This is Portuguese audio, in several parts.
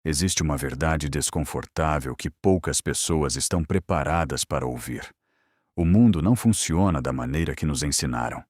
Existe uma verdade desconfortável que poucas pessoas estão preparadas para ouvir. O mundo não funciona da maneira que nos ensinaram.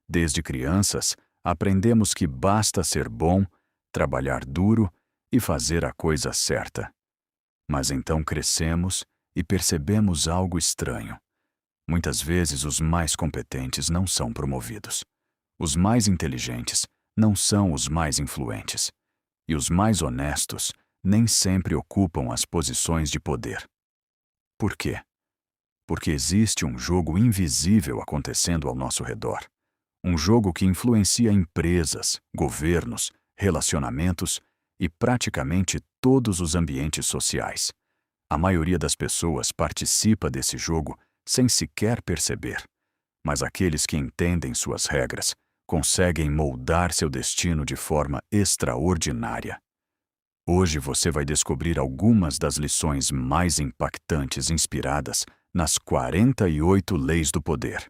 Desde crianças, aprendemos que basta ser bom, trabalhar duro e fazer a coisa certa. Mas então crescemos e percebemos algo estranho. Muitas vezes os mais competentes não são promovidos. Os mais inteligentes não são os mais influentes. E os mais honestos nem sempre ocupam as posições de poder. Por quê? Porque existe um jogo invisível acontecendo ao nosso redor. Um jogo que influencia empresas, governos, relacionamentos e praticamente todos os ambientes sociais. A maioria das pessoas participa desse jogo sem sequer perceber. Mas aqueles que entendem suas regras conseguem moldar seu destino de forma extraordinária. Hoje você vai descobrir algumas das lições mais impactantes inspiradas nas 48 Leis do Poder.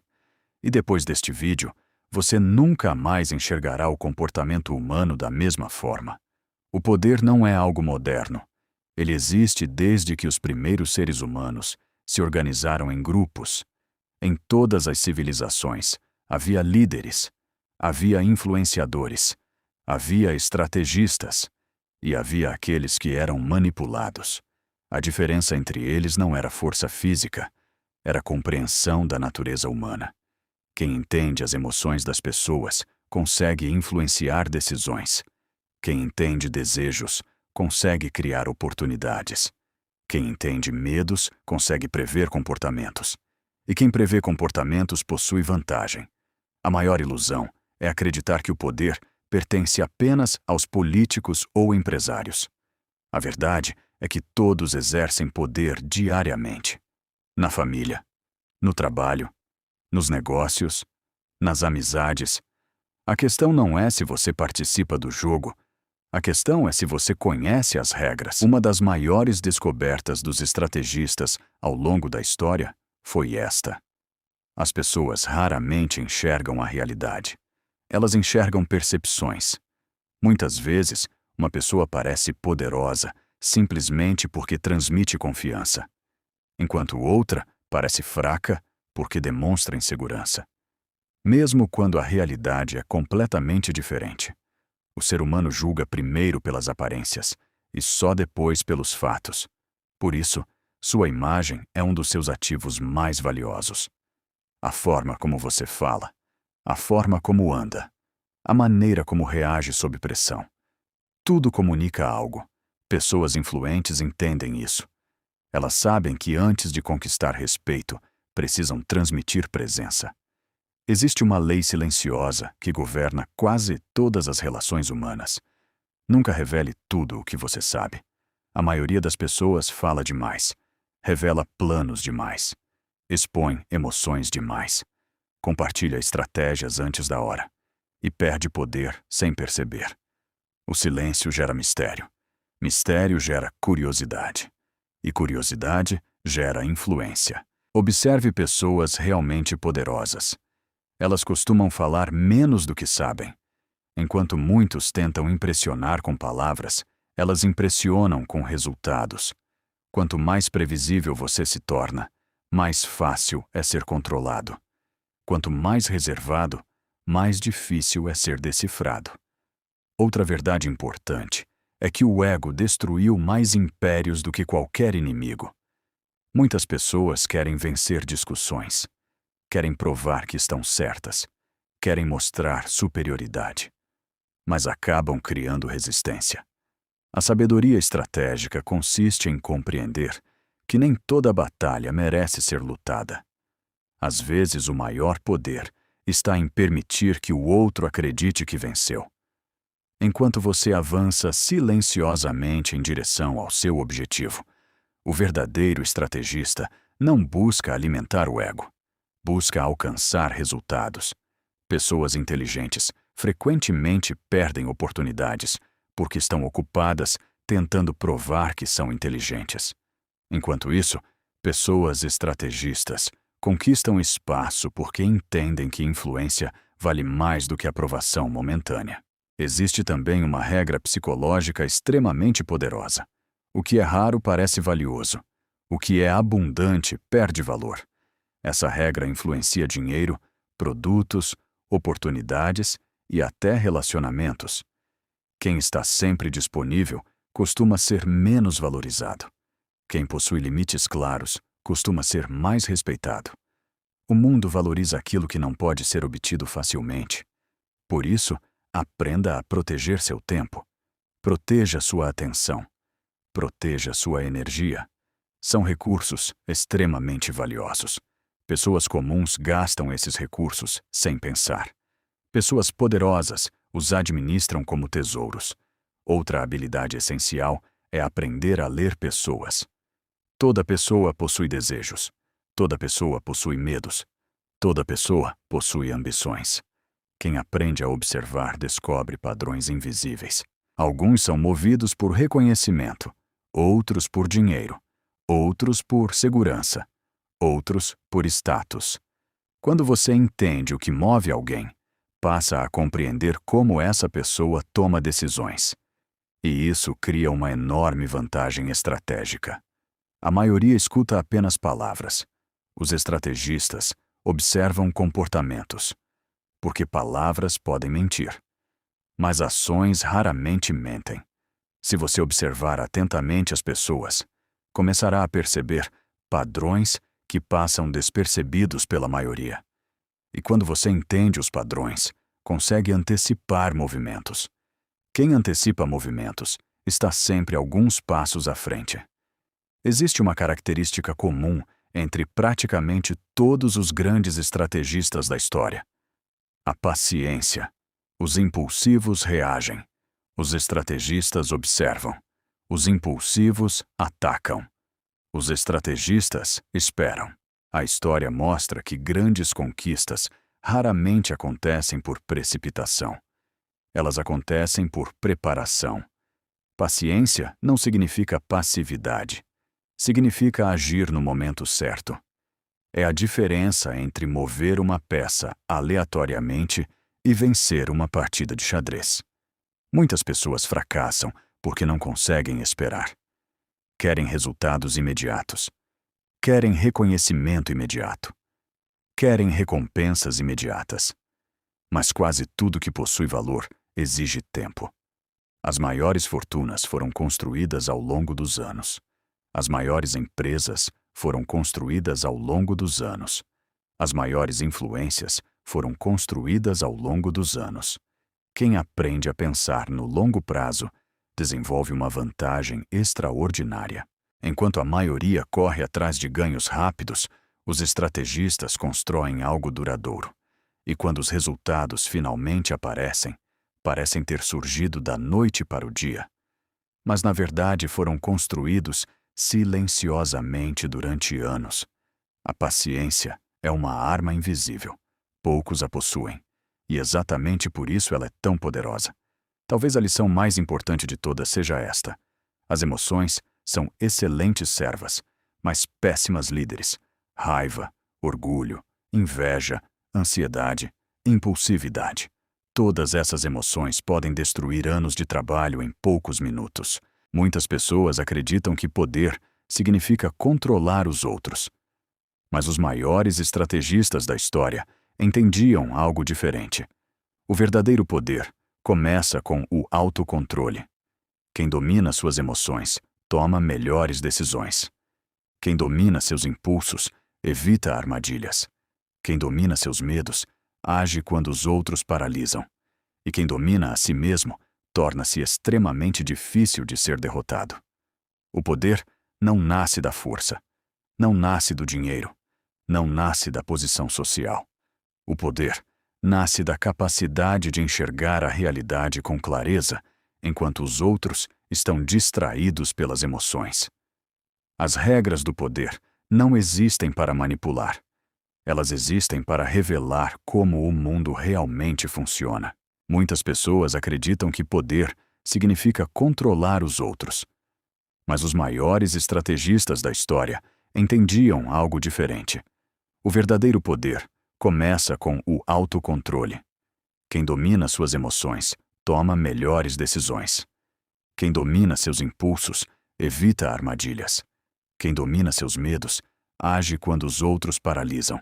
E depois deste vídeo, você nunca mais enxergará o comportamento humano da mesma forma. O poder não é algo moderno. Ele existe desde que os primeiros seres humanos se organizaram em grupos. Em todas as civilizações, havia líderes, havia influenciadores, havia estrategistas e havia aqueles que eram manipulados. A diferença entre eles não era força física, era compreensão da natureza humana. Quem entende as emoções das pessoas consegue influenciar decisões. Quem entende desejos consegue criar oportunidades. Quem entende medos consegue prever comportamentos. E quem prevê comportamentos possui vantagem. A maior ilusão é acreditar que o poder pertence apenas aos políticos ou empresários. A verdade é que todos exercem poder diariamente. Na família, no trabalho, nos negócios, nas amizades. A questão não é se você participa do jogo. A questão é se você conhece as regras. Uma das maiores descobertas dos estrategistas ao longo da história foi esta. As pessoas raramente enxergam a realidade. Elas enxergam percepções. Muitas vezes, uma pessoa parece poderosa simplesmente porque transmite confiança, enquanto outra parece fraca porque demonstra insegurança. Mesmo quando a realidade é completamente diferente. O ser humano julga primeiro pelas aparências e só depois pelos fatos. Por isso, sua imagem é um dos seus ativos mais valiosos. A forma como você fala, a forma como anda, a maneira como reage sob pressão. Tudo comunica algo. Pessoas influentes entendem isso. Elas sabem que antes de conquistar respeito, precisam transmitir presença. Existe uma lei silenciosa que governa quase todas as relações humanas. Nunca revele tudo o que você sabe. A maioria das pessoas fala demais, revela planos demais, expõe emoções demais, compartilha estratégias antes da hora e perde poder sem perceber. O silêncio gera mistério. Mistério gera curiosidade. E curiosidade gera influência. Observe pessoas realmente poderosas. Elas costumam falar menos do que sabem. Enquanto muitos tentam impressionar com palavras, elas impressionam com resultados. Quanto mais previsível você se torna, mais fácil é ser controlado. Quanto mais reservado, mais difícil é ser decifrado. Outra verdade importante é que o ego destruiu mais impérios do que qualquer inimigo. Muitas pessoas querem vencer discussões, querem provar que estão certas, querem mostrar superioridade, mas acabam criando resistência. A sabedoria estratégica consiste em compreender que nem toda batalha merece ser lutada. Às vezes, o maior poder está em permitir que o outro acredite que venceu. Enquanto você avança silenciosamente em direção ao seu objetivo, o verdadeiro estrategista não busca alimentar o ego, busca alcançar resultados. Pessoas inteligentes frequentemente perdem oportunidades porque estão ocupadas tentando provar que são inteligentes. Enquanto isso, pessoas estrategistas conquistam espaço porque entendem que influência vale mais do que aprovação momentânea. Existe também uma regra psicológica extremamente poderosa. O que é raro parece valioso. O que é abundante perde valor. Essa regra influencia dinheiro, produtos, oportunidades e até relacionamentos. Quem está sempre disponível costuma ser menos valorizado. Quem possui limites claros costuma ser mais respeitado. O mundo valoriza aquilo que não pode ser obtido facilmente. Por isso, aprenda a proteger seu tempo. Proteja sua atenção. Proteja sua energia. São recursos extremamente valiosos. Pessoas comuns gastam esses recursos sem pensar. Pessoas poderosas os administram como tesouros. Outra habilidade essencial é aprender a ler pessoas. Toda pessoa possui desejos. Toda pessoa possui medos. Toda pessoa possui ambições. Quem aprende a observar descobre padrões invisíveis. Alguns são movidos por reconhecimento, outros por dinheiro, outros por segurança, outros por status. Quando você entende o que move alguém, passa a compreender como essa pessoa toma decisões. E isso cria uma enorme vantagem estratégica. A maioria escuta apenas palavras. Os estrategistas observam comportamentos. Porque palavras podem mentir. Mas ações raramente mentem. Se você observar atentamente as pessoas, começará a perceber padrões que passam despercebidos pela maioria. E quando você entende os padrões, consegue antecipar movimentos. Quem antecipa movimentos está sempre alguns passos à frente. Existe uma característica comum entre praticamente todos os grandes estrategistas da história: a paciência. Os impulsivos reagem. Os estrategistas observam. Os impulsivos atacam. Os estrategistas esperam. A história mostra que grandes conquistas raramente acontecem por precipitação. Elas acontecem por preparação. Paciência não significa passividade. Significa agir no momento certo. É a diferença entre mover uma peça aleatoriamente e vencer uma partida de xadrez. Muitas pessoas fracassam porque não conseguem esperar. Querem resultados imediatos. Querem reconhecimento imediato. Querem recompensas imediatas. Mas quase tudo que possui valor exige tempo. As maiores fortunas foram construídas ao longo dos anos. As maiores empresas foram construídas ao longo dos anos. As maiores influências foram construídas ao longo dos anos. Quem aprende a pensar no longo prazo desenvolve uma vantagem extraordinária. Enquanto a maioria corre atrás de ganhos rápidos, os estrategistas constroem algo duradouro. E quando os resultados finalmente aparecem, parecem ter surgido da noite para o dia. Mas na verdade foram construídos silenciosamente durante anos. A paciência é uma arma invisível. Poucos a possuem. E exatamente por isso ela é tão poderosa. Talvez a lição mais importante de todas seja esta: as emoções são excelentes servas, mas péssimas líderes. Raiva, orgulho, inveja, ansiedade, impulsividade. Todas essas emoções podem destruir anos de trabalho em poucos minutos. Muitas pessoas acreditam que poder significa controlar os outros. Mas os maiores estrategistas da história entendiam algo diferente. O verdadeiro poder começa com o autocontrole. Quem domina suas emoções toma melhores decisões. Quem domina seus impulsos evita armadilhas. Quem domina seus medos age quando os outros paralisam. E quem domina a si mesmo torna-se extremamente difícil de ser derrotado. O poder não nasce da força, não nasce do dinheiro, não nasce da posição social. O poder nasce da capacidade de enxergar a realidade com clareza, enquanto os outros estão distraídos pelas emoções. As regras do poder não existem para manipular. Elas existem para revelar como o mundo realmente funciona. Muitas pessoas acreditam que poder significa controlar os outros. Mas os maiores estrategistas da história entendiam algo diferente. O verdadeiro poder começa com o autocontrole. Quem domina suas emoções toma melhores decisões. Quem domina seus impulsos evita armadilhas. Quem domina seus medos age quando os outros paralisam.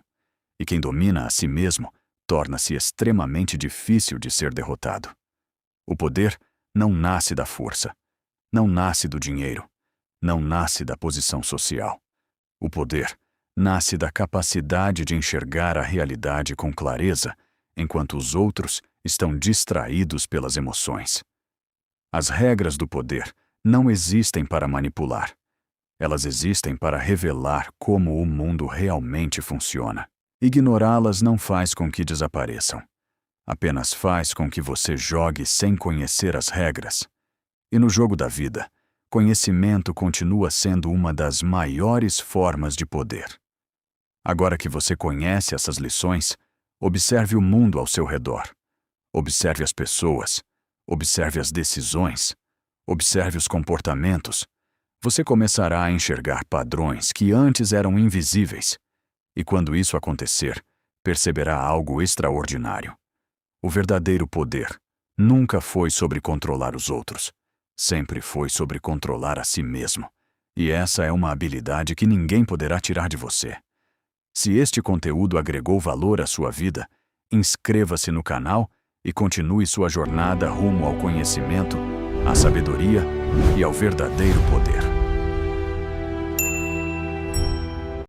E quem domina a si mesmo torna-se extremamente difícil de ser derrotado. O poder não nasce da força, não nasce do dinheiro, não nasce da posição social. O poder nasce da capacidade de enxergar a realidade com clareza, enquanto os outros estão distraídos pelas emoções. As regras do poder não existem para manipular. Elas existem para revelar como o mundo realmente funciona. Ignorá-las não faz com que desapareçam. Apenas faz com que você jogue sem conhecer as regras. E no jogo da vida, conhecimento continua sendo uma das maiores formas de poder. Agora que você conhece essas lições, observe o mundo ao seu redor. Observe as pessoas. Observe as decisões. Observe os comportamentos. Você começará a enxergar padrões que antes eram invisíveis. E quando isso acontecer, perceberá algo extraordinário. O verdadeiro poder nunca foi sobre controlar os outros. Sempre foi sobre controlar a si mesmo. E essa é uma habilidade que ninguém poderá tirar de você. Se este conteúdo agregou valor à sua vida, inscreva-se no canal e continue sua jornada rumo ao conhecimento, à sabedoria e ao verdadeiro poder.